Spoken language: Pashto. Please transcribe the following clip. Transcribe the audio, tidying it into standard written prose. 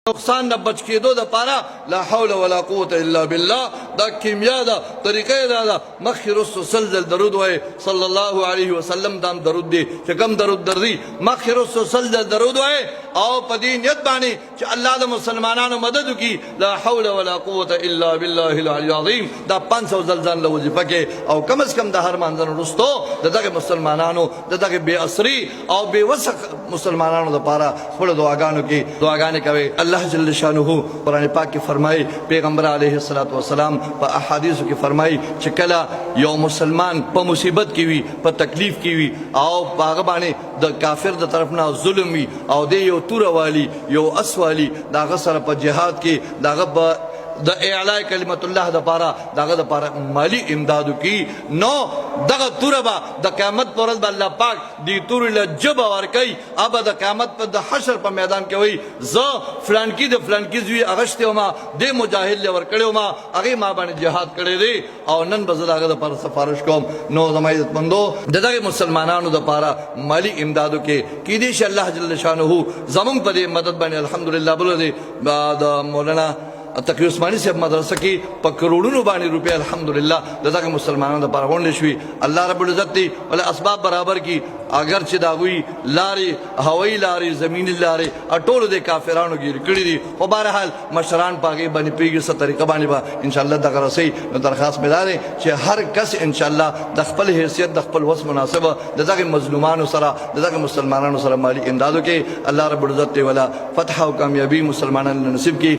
نقصان نه بچ کېدو دپاره لا حول ولا قوة الا بالله دا کیمیا ده طریقه دا ده مخکې رستو سل ځل درود وایي صلی الله علیه وسلم دا هم درود دی چې کوم درود درځي مخکې رستو سل ځل درود وایي او په دې نیت باندې چې الله د مسلمانانو مدد وکړي لا حول ولا قوة الا بالله العلي العظیم دا 500 ځل ځان له وظیفه کې او کم از کم د هر مانځه نه وروستو د دغه مسلمانانو د دغه بې اسري او بې وسه مسلمانانو دپاره خپلو دعاګانو کې دعاګانې کوئ اللہ جل شانہ قرآن پاک کی فرمائی پیغمبر علیہ السلام پا احادیث کی فرمائی چکلا یو مسلمان پا مصیبت کی وی پا تکلیف کی وی او پاغبانے دا کافر دا طرفنا ظلم وی او دے یو تور والی یو اس والی دا غصر پا جہاد کی دا غب دا اعلاء کلمت اللہ دا پارا دا غد پارا مالی امدادو کی نو دا غد توربا دا قیامت پر رضا اللہ پاک دی تور لجب ورکی اب دا قیامت پر دا حشر پر میدان کے ہوئی زا فلانکی دا فلانکی زوی اغشتے ہو ما دے مجاہد لے ورکڑے ہو ما اگی ما بانی جہاد کڑے دے او نن بزد آگا دا پارا سفارش کوم نو زمائیت مندو دا دا مسلمانانو دا پارا مالی امدادو کے کی دیش اللہ جل شانہو زمان پر دے مدد بانی الحمدللہ بلو دے دا مولانا تقی عثمانی سے مدرسہ کی پا کروڑوں بانی روپے الحمدللہ لذا کہ مسلمانوں دا پارا غونڈے شوی اللہ رب العزت دی ولی اسباب برابر کی اگرچہ دا ہوئی لاری ہوائی لاری زمینی لاری اٹولو دے کافرانو کی رکڑی دی و بارحال مشران پاکی بانی پیگی سا طریقہ بانی با انشاءاللہ دا غرسی درخواست میں دارے چھے ہر کس انشاءاللہ دا خپل حیثیت دا خپل وصف مناسب دا کہ مظلومانو سرا دا کہ مسلمانانو سرا مالی امدادو کے اللہ رب العزت دی ولا فتح و کامیابی مسلمانان نصیب کی